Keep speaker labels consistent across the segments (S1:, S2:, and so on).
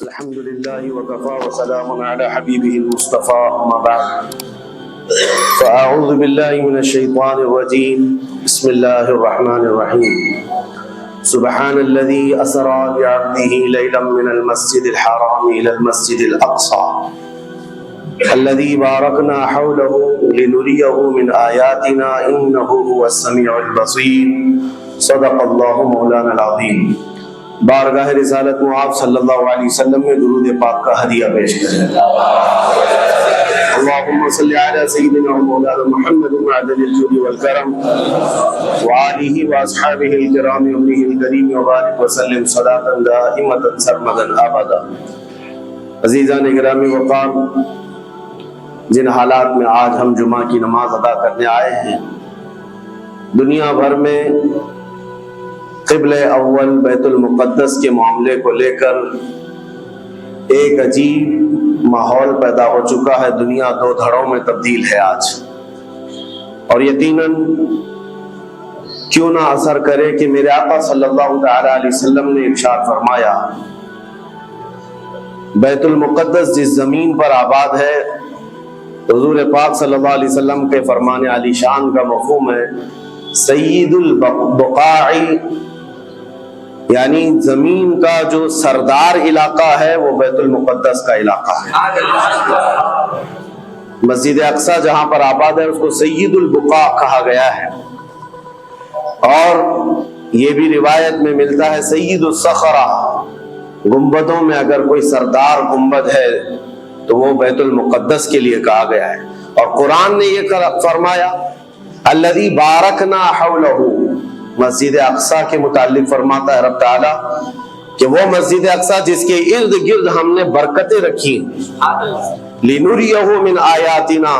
S1: الحمد لله وكفى وسلام على حبيبه المصطفى أما بعد فأعوذ بالله من الشيطان الرجيم بسم الله الرحمن الرحيم سبحان الذي أسرى بعبده ليلا من المسجد الحرام إلى المسجد الأقصى الذي باركنا حوله لنريه من آياتنا إنه هو السميع البصير صدق الله مولانا العظيم۔ بارگاہ رسالت معاذ صلی اللہ علیہ وسلم میں درود پاک کا ہدیہ پیش کریں۔ اللهم صل على سيدنا ومولانا محمد معدن الجود والكرم وآله وأصحابه الكرام وابنه الكريم وبارك وسلم صلاة دائمة سرمدا أبدا۔ عزیزان گرامی وقار، جن حالات میں آج ہم جمعہ کی نماز ادا کرنے آئے ہیں، دنیا بھر میں قبلہ اول بیت المقدس کے معاملے کو لے کر ایک عجیب ماحول پیدا ہو چکا ہے۔ دنیا دو دھڑوں میں تبدیل ہے آج، اور یقیناً کیوں نہ اثر کرے کہ میرے آقا صلی اللہ تعالی علیہ وسلم نے ارشاد فرمایا، بیت المقدس جس زمین پر آباد ہے، حضور پاک صلی اللہ علیہ وسلم کے فرمان علی شان کا مفہوم ہے سید البقاع، یعنی زمین کا جو سردار علاقہ ہے وہ بیت المقدس کا علاقہ ہے۔ مسجد اقصی جہاں پر آباد ہے اس کو سید البقاع کہا گیا ہے، اور یہ بھی روایت میں ملتا ہے سید الصخرہ، گنبدوں میں اگر کوئی سردار گنبد ہے تو وہ بیت المقدس کے لیے کہا گیا ہے۔ اور قرآن نے یہ فرمایا الذی بارکنا حولہ، مسجد اقصی کے متعلق فرماتا ہے رب تعالیٰ کہ وہ مسجد اقصی جس کے ارد گرد ہم نے برکتیں رکھی، لِنُرِيَهُ مِنْ آیَاتِنَا،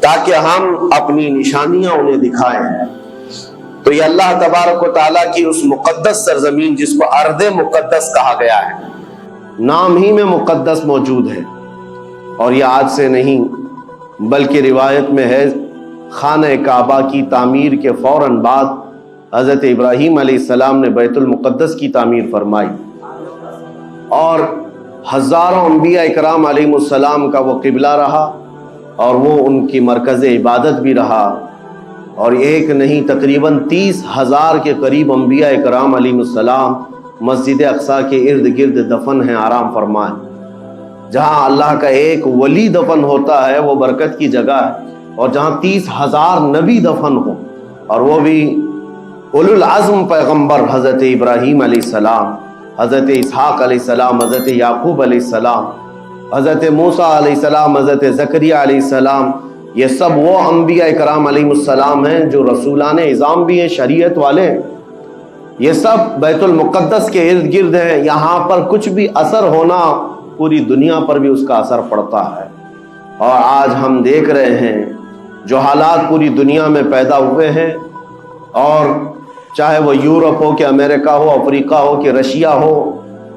S1: تاکہ ہم اپنی نشانیاں انہیں دکھائیں۔ تو یہ اللہ تبارک و تعالیٰ کی اس مقدس سرزمین جس کو ارض مقدس کہا گیا ہے، نام ہی میں مقدس موجود ہے، اور یہ آج سے نہیں بلکہ روایت میں ہے خانہ کعبہ کی تعمیر کے فوراً بعد حضرت ابراہیم علیہ السلام نے بیت المقدس کی تعمیر فرمائی، اور ہزاروں انبیاء اکرام علیہ السلام کا وہ قبلہ رہا، اور وہ ان کی مرکز عبادت بھی رہا، اور ایک نہیں تقریباً 30,000 کے قریب انبیاء اکرام علیہ السلام مسجد اقصی کے ارد گرد دفن ہیں، آرام فرمائیں۔ جہاں اللہ کا ایک ولی دفن ہوتا ہے وہ برکت کی جگہ ہے، اور جہاں 30,000 نبی دفن ہو، اور وہ بھی اولو العزم پیغمبر حضرت ابراہیم علیہ السلام، حضرت اسحاق علیہ السلام، حضرت یعقوب علیہ السلام، حضرت موسیٰ علیہ السلام، حضرت زکریا علیہ السلام، یہ سب وہ انبیاء کرام علیہ السلام ہیں جو رسولان اعظام بھی ہیں، شریعت والے ہیں۔ یہ سب بیت المقدس کے ارد گرد ہیں۔ یہاں پر کچھ بھی اثر ہونا پوری دنیا پر بھی اس کا اثر پڑتا ہے، اور آج ہم دیکھ رہے ہیں جو حالات پوری دنیا میں پیدا ہوئے ہیں، اور چاہے وہ یورپ ہو کہ امریکہ ہو، افریقہ ہو کہ رشیا ہو،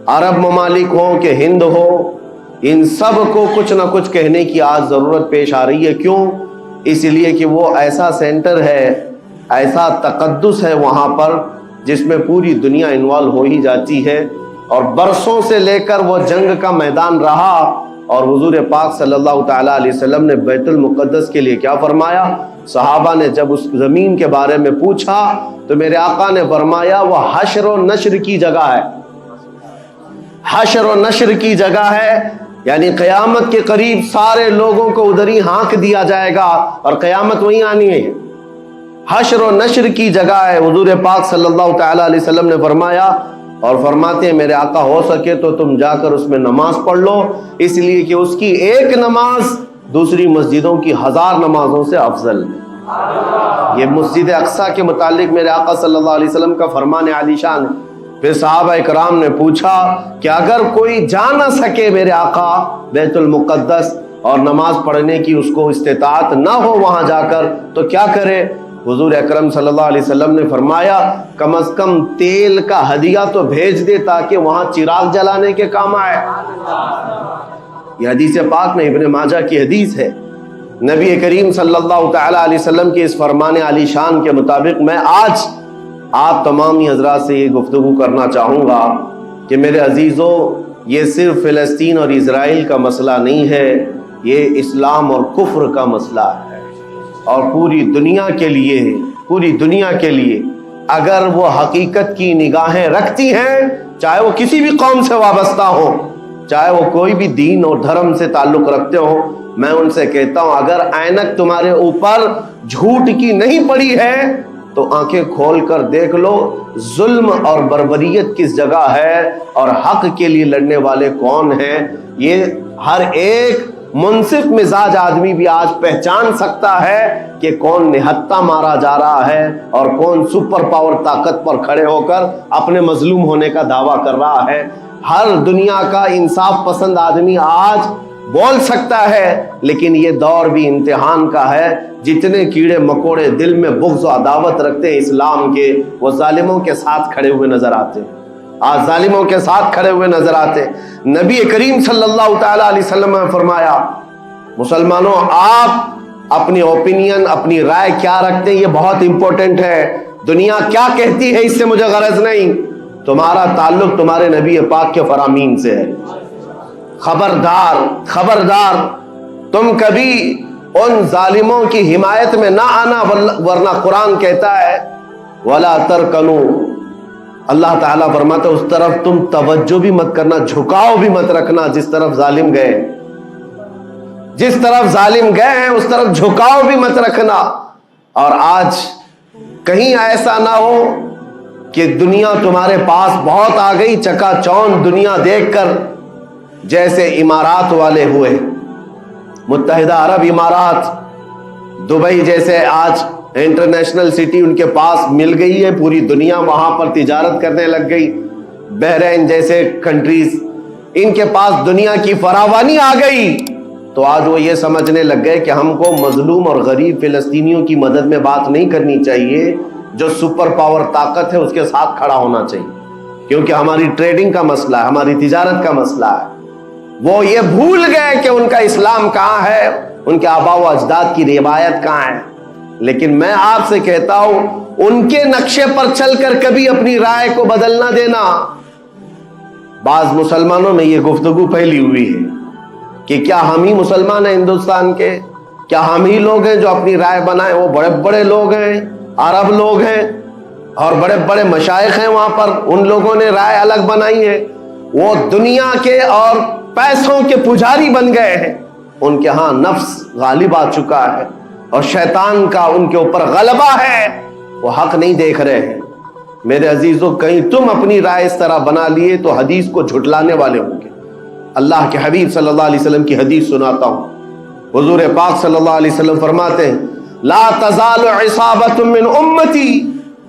S1: عرب ممالک ہو کہ ہند ہو، ان سب کو کچھ نہ کچھ کہنے کی آج ضرورت پیش آ رہی ہے۔ کیوں؟ اس لیے کہ وہ ایسا سینٹر ہے، ایسا تقدس ہے وہاں پر جس میں پوری دنیا انوالو ہو ہی جاتی ہے، اور برسوں سے لے کر وہ جنگ کا میدان رہا، اور حضور پاک صلی اللہ تعالیٰ علیہ وسلم نے بیت المقدس کے لیے کیا فرمایا؟ صحابہ نے جب اس زمین کے بارے میں پوچھا تو میرے آقا نے فرمایا وہ حشر و نشر کی جگہ ہے، حشر و نشر کی جگہ ہے، یعنی قیامت کے قریب سارے لوگوں کو ادھر ہی ہانک دیا جائے گا، اور قیامت وہیں آنی ہے۔ حشر و نشر کی جگہ ہے، حضور پاک صلی اللہ تعالیٰ علیہ وسلم نے فرمایا، اور فرماتے ہیں میرے آقا ہو سکے تو تم جا کر اس میں نماز پڑھ لو، اس لیے کہ اس کی ایک نماز دوسری مسجدوں کی 1000 نمازوں سے افضل ہے۔ یہ مسجد اقصی کے متعلق میرے آقا صلی اللہ علیہ وسلم کا فرمان علی شان ہے۔ پھر صحابہ اکرام نے پوچھا کہ اگر کوئی جا نہ سکے میرے آقا بیت المقدس اور نماز پڑھنے کی اس کو استطاعت نہ ہو وہاں جا کر، تو کیا کرے؟ حضور اکرم صلی اللہ علیہ وسلم نے فرمایا کم از کم تیل کا ہدیہ تو بھیج دے تاکہ وہاں چراغ جلانے کے کام آئے۔ یہ حدیث پاک میں ابن ماجہ کی حدیث ہے۔ نبی کریم صلی اللہ تعالی علیہ وسلم کے اس فرمان علی شان کے مطابق میں آج آپ تمامی حضرات سے یہ گفتگو کرنا چاہوں گا کہ میرے عزیزوں، یہ صرف فلسطین اور اسرائیل کا مسئلہ نہیں ہے، یہ اسلام اور کفر کا مسئلہ ہے، اور پوری دنیا کے لیے، پوری دنیا کے لیے اگر وہ حقیقت کی نگاہیں رکھتی ہیں، چاہے وہ کسی بھی قوم سے وابستہ ہو، چاہے وہ کوئی بھی دین اور دھرم سے تعلق رکھتے ہو، میں ان سے کہتا ہوں اگر اینک تمہارے اوپر جھوٹ کی نہیں پڑی ہے تو آنکھیں کھول کر دیکھ لو ظلم اور بربریت کس جگہ ہے اور حق کے لیے لڑنے والے کون ہیں۔ یہ ہر ایک منصف مزاج آدمی بھی آج پہچان سکتا ہے کہ کون نہتہ مارا جا رہا ہے اور کون سپر پاور طاقت پر کھڑے ہو کر اپنے مظلوم ہونے کا دعویٰ کر رہا ہے۔ ہر دنیا کا انصاف پسند آدمی آج بول سکتا ہے، لیکن یہ دور بھی امتحان کا ہے۔ جتنے کیڑے مکوڑے دل میں بغض و عداوت رکھتے ہیں اسلام کے، وہ ظالموں کے ساتھ کھڑے ہوئے نظر آتے ہیں، آج ظالموں کے ساتھ کھڑے ہوئے نظر آتے ہیں۔ نبی کریم صلی اللہ تعالی علیہ وسلم نے فرمایا مسلمانوں آپ اپنی اوپینین، اپنی رائے کیا رکھتے ہیں یہ بہت امپورٹنٹ ہے، دنیا کیا کہتی ہے اس سے مجھے غرض نہیں، تمہارا تعلق تمہارے نبی پاک کے فرامین سے ہے۔ خبردار خبردار تم کبھی ان ظالموں کی حمایت میں نہ آنا، ورنہ قرآن کہتا ہے وَلَا تَرْكَنُوا، اللہ تعالیٰ فرماتا ہے اس طرف تم توجہ بھی مت کرنا، جھکاؤ بھی مت رکھنا، جس طرف ظالم گئے، جس طرف ظالم گئے ہیں اس طرف جھکاؤ بھی مت رکھنا۔ اور آج کہیں ایسا نہ ہو کہ دنیا تمہارے پاس بہت آ گئی، چکا چوند دنیا دیکھ کر، جیسے امارات والے ہوئے، متحدہ عرب امارات، دبئی جیسے آج انٹرنیشنل سٹی ان کے پاس مل گئی ہے، پوری دنیا وہاں پر تجارت کرنے لگ گئی، بحرین جیسے کنٹریز، ان کے پاس دنیا کی فراوانی آ گئی، تو آج وہ یہ سمجھنے لگ گئے کہ ہم کو مظلوم اور غریب فلسطینیوں کی مدد میں بات نہیں کرنی چاہیے، جو سپر پاور طاقت ہے اس کے ساتھ کھڑا ہونا چاہیے، کیونکہ ہماری ٹریڈنگ کا مسئلہ ہے، ہماری تجارت کا مسئلہ ہے۔ وہ یہ بھول گئے کہ ان کا اسلام کہاں ہے، ان کے آباء و اجداد کی روایت کہاں ہے۔ لیکن میں آپ سے کہتا ہوں ان کے نقشے پر چل کر کبھی اپنی رائے کو بدل نہ دینا۔ بعض مسلمانوں میں یہ گفتگو پھیلی ہوئی ہے کہ کیا ہم ہی مسلمان ہیں ہندوستان کے، کیا ہم ہی لوگ ہیں جو اپنی رائے بنائیں، وہ بڑے بڑے لوگ ہیں، عرب لوگ ہیں اور بڑے بڑے مشائخ ہیں وہاں پر، ان لوگوں نے رائے الگ بنائی ہے، وہ دنیا کے اور پیسوں کے پجاری بن گئے ہیں، ان کے ہاں نفس غالب آ چکا ہے اور شیطان کا ان کے اوپر غلبہ ہے، وہ حق نہیں دیکھ رہے ہیں۔ میرے عزیزوں کہیں تم اپنی رائے اس طرح بنا لیے تو حدیث کو جھٹلانے والے ہوں گے۔ اللہ کے حبیب صلی اللہ علیہ وسلم کی حدیث سناتا ہوں، حضور پاک صلی اللہ علیہ وسلم فرماتے ہیں لا تزال عصابۃ من امتی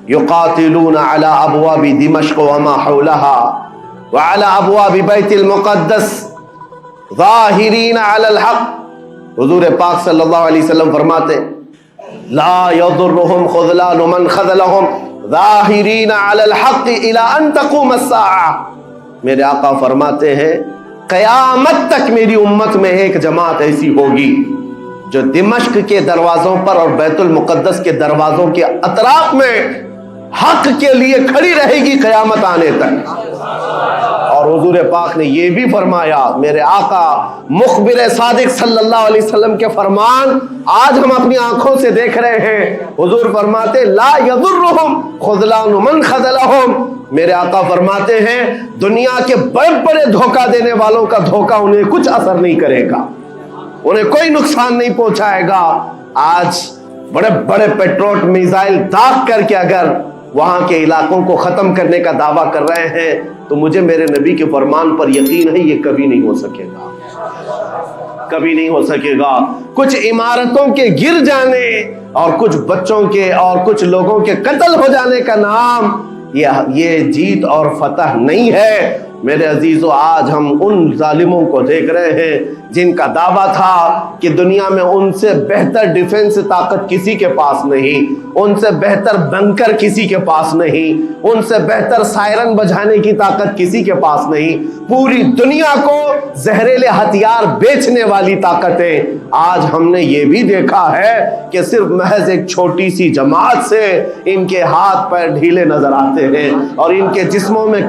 S1: یقاتلون علی ابواب دمشق وما حولها وعلى ابواب بیت المقدس ظاہرین علی الحق۔ حضور پاک صلی اللہ علیہ وسلم فرماتے لا یضرهم خذلان من خذلهم ظاہرین علی الحق الى ان تقوم الساعہ۔ میرے آقا فرماتے ہیں قیامت تک میری امت میں ایک جماعت ایسی ہوگی جو دمشق کے دروازوں پر اور بیت المقدس کے دروازوں کے اطراف میں حق کے لیے کھڑی رہے گی قیامت آنے تک۔ اور حضور پاک نے یہ بھی فرمایا، میرے آقا مخبر صادق صلی اللہ علیہ وسلم کے فرمان آج ہم اپنی آنکھوں سے دیکھ رہے ہیں۔ حضور فرماتے لا یضرهم خذلان من خذلهم، میرے آقا فرماتے ہیں دنیا کے بڑے بڑے دھوکہ دینے والوں کا دھوکہ انہیں کچھ اثر نہیں کرے گا، انہیں کوئی نقصان نہیں پہنچائے گا۔ آج بڑے بڑے پیٹروٹ میزائل داغ کر کے اگر وہاں کے علاقوں کو ختم کرنے کا دعویٰ کر رہے ہیں تو مجھے میرے نبی کے فرمان پر یقین ہے یہ کبھی نہیں ہو سکے گا، کبھی نہیں ہو سکے گا۔ کچھ عمارتوں کے گر جانے اور کچھ بچوں کے اور کچھ لوگوں کے قتل ہو جانے کا نام یہ جیت اور فتح نہیں ہے۔ میرے عزیزو آج ہم ان ظالموں کو دیکھ رہے ہیں جن کا دعویٰ تھا کہ دنیا میں ان سے بہتر ڈیفنس طاقت کسی کے پاس نہیں، ان سے بہتر بنکر کسی کے پاس نہیں، ان سے بہتر سائرن بجانے کی طاقت کسی کے پاس نہیں، پوری دنیا کو زہریلے ہتھیار بیچنے والی طاقتیں۔ آج ہم نے یہ بھی دیکھا ہے کہ صرف محض ایک چھوٹی سی جماعت سے ان کے ہاتھ پیر ڈھیلے نظر آتے ہیں اور ان کے جسموں میں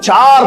S1: 4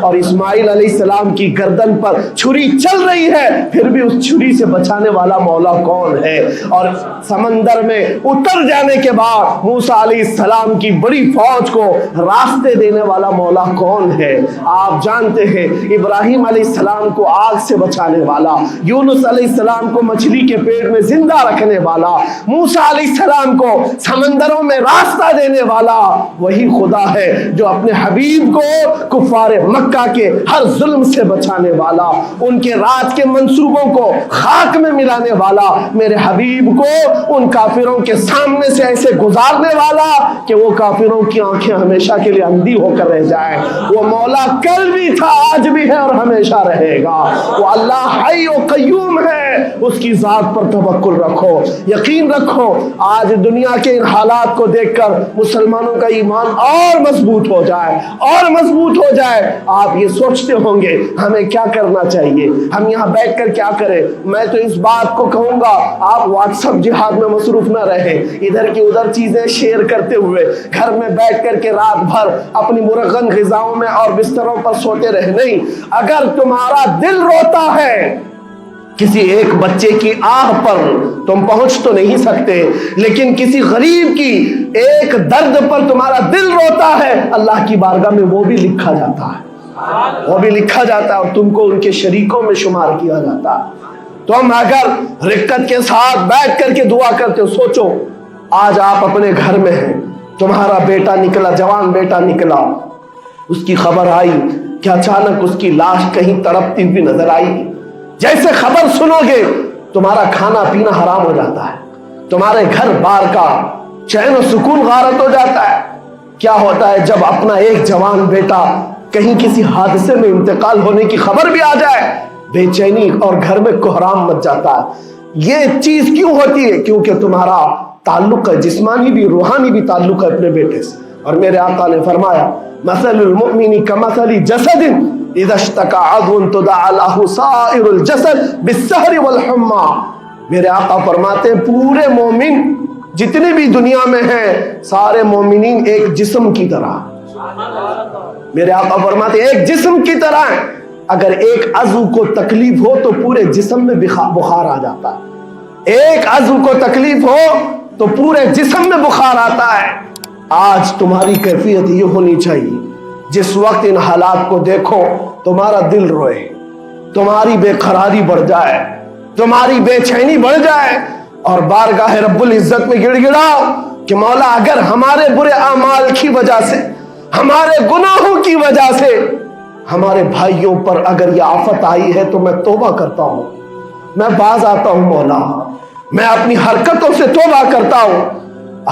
S2: اور اسماعیل علیہ السلام کی گردن پر چھری چل رہی ہے، پھر بھی اس چھری سے بچانے والا مولا کون ہے؟ اور سمندر میں اتر جانے کے بعد موسیٰ علیہ السلام کی بڑی فوج کو راستے دینے والا مولا کون ہے؟ آپ جانتے ہیں ابراہیم علیہ السلام کو آگ سے بچانے والا، یونس علیہ السلام کو مچھلی کے پیٹ میں زندہ رکھنے والا، موسیٰ علیہ السلام کو سمندروں میں راستہ دینے والا وہی خدا ہے جو اپنے حبیب کو کفار مکہ کے ہر ظلم سے بچانے والا، ان کے رات کے منصوبوں کو خاک میں ملانے والا، میرے حبیب کو ان کافروں کے سامنے سے ایسے گزارنے والا کہ وہ کافروں کی آنکھیں ہمیشہ کے لیے اندھی ہو کر رہ جائیں۔ وہ مولا کل بھی تھا، آج بھی ہے اور ہمیشہ رہے گا۔ وہ اللہ حی و قیوم ہے، اس کی ذات پر توکل رکھو، یقین رکھو۔ آج دنیا کے ان حالات کو دیکھ کر مسلمانوں کا ایمان اور مضبوط ہو جائے، اور مضبوط ہو جائے۔ آپ یہ سوچتے ہوں گے ہمیں کیا کرنا چاہیے، ہم یہاں بیٹھ کر کیا کریں؟ میں تو اس بات کو کہوں گا آپ واٹس ایپ جہاد میں مصروف نہ رہیں، ادھر کی ادھر چیزیں شیئر کرتے ہوئے گھر میں بیٹھ کر کے رات بھر اپنی مرغن غذاؤں میں اور بستروں پر سوتے رہے نہیں۔ اگر تمہارا دل روتا ہے، کسی ایک بچے کی آہ پر تم پہنچ تو نہیں سکتے، لیکن کسی غریب کی ایک درد پر تمہارا دل روتا ہے، اللہ کی بارگاہ میں وہ بھی لکھا جاتا ہے، وہ بھی لکھا جاتا ہے، اور تم کو ان کے شریکوں میں شمار کیا جاتا ہے۔ تم اگر رقت کے ساتھ بیٹھ کر کے دعا کرتے ہو، سوچو آج آپ اپنے گھر میں ہیں، تمہارا بیٹا نکلا، جوان بیٹا نکلا، اس کی خبر آئی کہ اچانک اس کی لاش کہیں تڑپتی ہوئی نظر آئی، جیسے خبر سنو گے تمہارا کھانا پینا حرام ہو جاتا ہے، تمہارے گھر بار کا چین و سکون غارت ہو جاتا ہے۔ کیا ہوتا ہے جب اپنا ایک جوان بیٹا کہیں کسی حادثے میں انتقال ہونے کی خبر بھی آ جائے، بے چینی اور گھر میں کوہرام مچ جاتا ہے۔ یہ چیز کیوں ہوتی ہے؟ کیونکہ تمہارا تعلق ہے، جسمانی بھی روحانی بھی تعلق ہے اپنے بیٹے سے۔ اور میرے آقا نے فرمایا مثل المؤمن کمثل جسد اذا اشتكى عضو تداعى له سائر الجسد بالسهر والحمى۔ میرے آقا فرماتے ہیں پورے مومن جتنے بھی دنیا میں ہیں، سارے مومنین ایک جسم کی طرح، میرے آقا فرماتے ہیں ایک جسم کی طرح ہیں، اگر ایک عضو کو تکلیف ہو تو پورے جسم میں بخار آ جاتا ہے، ایک عضو کو تکلیف ہو تو پورے جسم میں بخار آتا ہے۔ آج تمہاری کیفیت یہ ہونی چاہیے، جس وقت ان حالات کو دیکھو تمہارا دل روئے، تمہاری بے قراری بڑھ جائے، تمہاری بے چینی بڑھ جائے، اور بارگاہ رب العزت میں گڑ گڑاؤ کہ مولا اگر ہمارے برے اعمال کی وجہ سے، ہمارے گناہوں کی وجہ سے ہمارے بھائیوں پر اگر یہ آفت آئی ہے تو میں توبہ کرتا ہوں، میں باز آتا ہوں مولا، میں اپنی حرکتوں سے توبہ کرتا ہوں۔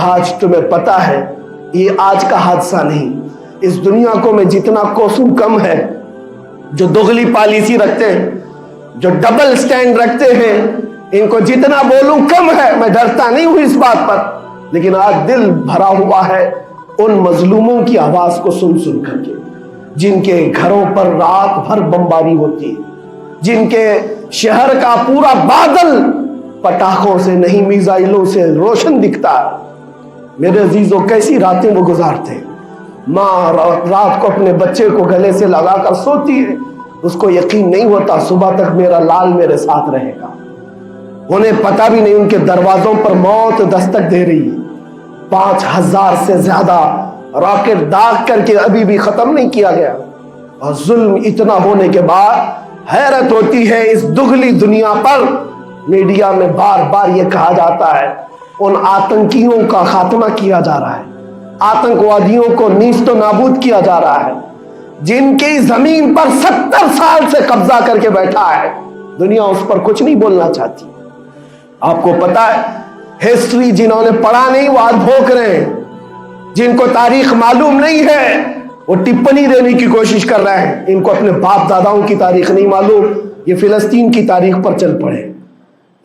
S2: آج تمہیں پتا ہے یہ آج کا حادثہ نہیں، اس دنیا کو میں جتنا کوسوں کم ہے، جو دغلی پالیسی رکھتے ہیں، جو ڈبل سٹینڈ رکھتے ہیں، ان کو جتنا بولوں کم ہے۔ میں ڈرتا نہیں ہوں اس بات پر، لیکن آج دل بھرا ہوا ہے ان مظلوموں کی آواز کو سن سن کر کے، جن کے گھروں پر رات بھر بمباری ہوتی ہے، جن کے شہر کا پورا بادل پٹاخوں سے نہیں میزائلوں سے روشن دکھتا ہے۔ میرے عزیزوں کیسی راتیں وہ گزارتے ہیں، ماں رات کو اپنے بچے کو گلے سے لگا کر سوتی ہے، اس کو یقین نہیں ہوتا صبح تک میرا لال میرے ساتھ رہے گا، انہیں پتہ بھی نہیں ان کے دروازوں پر موت دستک دے رہی ہے۔ 5000 سے زیادہ راکٹ داغ کر کے ابھی بھی ختم نہیں کیا گیا، اور ظلم اتنا ہونے کے بعد حیرت ہوتی ہے اس دگلی دنیا پر میڈیا میں بار بار یہ کہا جاتا ہے ان آتنکیوں کا خاتمہ کیا جا رہا ہے، آتنکوادیوں کو نیست و نابود کیا جا رہا ہے، جن کی زمین پر 70 سال سے قبضہ کر کے بیٹھا ہے، دنیا اس پر کچھ نہیں بولنا چاہتی۔ آپ کو پتا ہے ہسٹری جنہوں نے پڑھا نہیں وہ آج بھوک رہے ہیں، جن کو تاریخ معلوم نہیں ہے وہ ٹپنی دینے کی کوشش کر رہے ہیں، ان کو اپنے باپ داداؤں کی تاریخ نہیں معلوم، یہ فلسطین کی تاریخ پر چل پڑے۔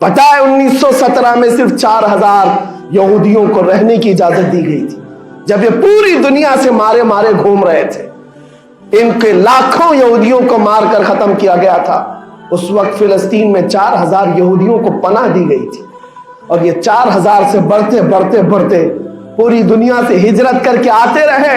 S2: پتا ہے 1917 میں صرف 4000 یہودیوں کو رہنے کی اجازت دی گئی تھی، جب یہ پوری دنیا سے مارے مارے گھوم رہے تھے، ان کے لاکھوں یہودیوں کو مار کر ختم کیا گیا تھا۔ اس وقت فلسطین میں 4000 یہودیوں کو پناہ دی گئی تھی، اور یہ 4000 سے بڑھتے بڑھتے بڑھتے پوری دنیا سے ہجرت کر کے آتے رہے،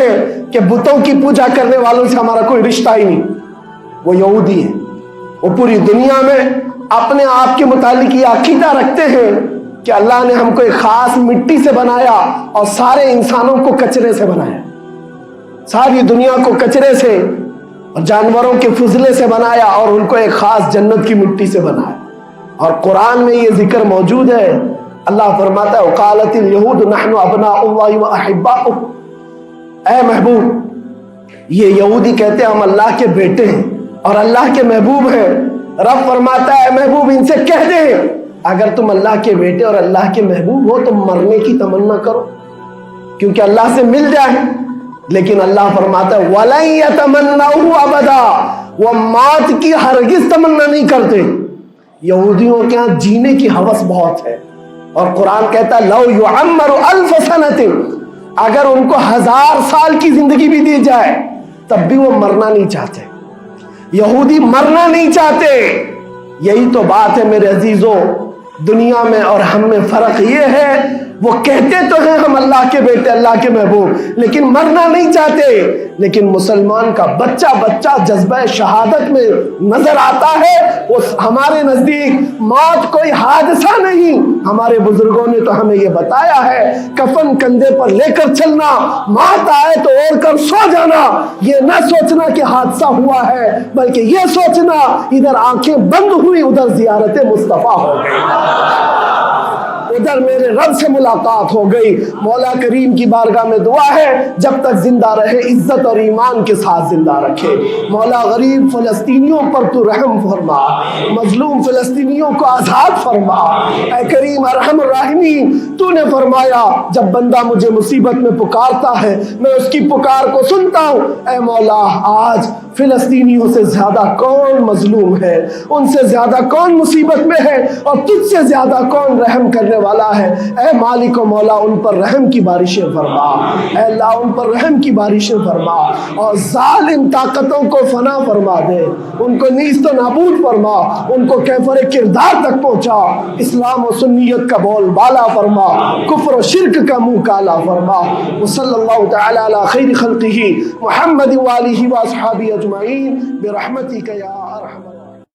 S2: ہیں کہ بتوں کی پوجا کرنے والوں سے ہمارا کوئی رشتہ ہی نہیں، وہ یہودی ہیں۔ وہ پوری دنیا میں اپنے آپ کے متعلق یہ عقیدہ رکھتے ہیں کہ اللہ نے ہم کو ایک خاص مٹی سے بنایا اور سارے انسانوں کو کچرے سے بنایا، ساری دنیا کو کچرے سے اور جانوروں کے فضلے سے بنایا اور ان کو ایک خاص جنت کی مٹی سے بنایا۔ اور قرآن میں یہ ذکر موجود ہے، اللہ فرماتا ہے وقالت اليہود نحن ابناء اللہ واحباؤہ، اے محبوب یہ یہودی کہتے ہیں ہم اللہ کے بیٹے ہیں اور اللہ کے محبوب ہیں۔ رب فرماتا ہے اے محبوب ان سے کہہ دے اگر تم اللہ کے بیٹے اور اللہ کے محبوب ہو تو مرنے کی تمنا کرو کیونکہ اللہ سے مل جائے، لیکن اللہ فرماتا ہے وَلَن يَتَمَنَّوْهُ أَبَدًا، وہ موت کی ہرگز تمنا نہیں کرتے۔ یہودیوں کے ہاں جینے کی ہوس بہت ہے، اور قرآن کہتا ہے لَوْ يُعَمَّرُ أَلْفَ سَنَةٍ، اگر ان کو 1000 سال کی زندگی بھی دی جائے تب بھی وہ مرنا نہیں چاہتے۔ یہودی مرنا نہیں چاہتے۔ یہی تو بات ہے میرے عزیزوں، دنیا میں اور ہم میں فرق یہ ہے وہ کہتے تو ہیں ہم اللہ کے بیٹے اللہ کے محبوب لیکن مرنا نہیں چاہتے، لیکن مسلمان کا بچہ بچہ جذبہ شہادت میں نظر آتا ہے۔ وہ ہمارے نزدیک موت کوئی حادثہ نہیں، ہمارے بزرگوں نے تو ہمیں یہ بتایا ہے کفن کندھے پر لے کر چلنا، موت آئے تو اوڑھ کر سو جانا، یہ نہ سوچنا کہ حادثہ ہوا ہے بلکہ یہ سوچنا ادھر آنکھیں بند ہوئی ادھر زیارت مصطفیٰ ہو گئی، ادھر میرے رب سے ملاقات ہو گئی۔ مولا کریم کی بارگاہ میں دعا ہے جب تک زندہ رہے عزت اور ایمان کے ساتھ زندہ رکھے۔ مولا غریب فلسطینیوں پر تو رحم فرما، مظلوم فلسطینیوں کو آزاد فرما۔ اے کریم ارحم الراحمین، تو نے فرمایا جب بندہ مجھے مصیبت میں پکارتا ہے میں اس کی پکار کو سنتا ہوں۔ اے مولا آج فلسطینیوں سے زیادہ کون مظلوم ہے، ان سے زیادہ کون مصیبت میں ہے اور تجھ سے زیادہ کون رحم کرنے والا ہے۔ اے مالک و مولا ان پر رحم کی بارشیں فرما، اے اللہ ان پر رحم کی بارشیں فرما اور ظالم طاقتوں کو فنا فرما دے، ان کو نیست و نابود فرما، ان کو کیفر کردار تک پہنچا، اسلام و سنیت کا بول بالا فرما، کفر و شرک کا منہ کالا فرما۔ وصلی اللہ تعالی علی خیر خلقہ محمد وآلہ واصحابہ اجمعین برحمتک یا ارحم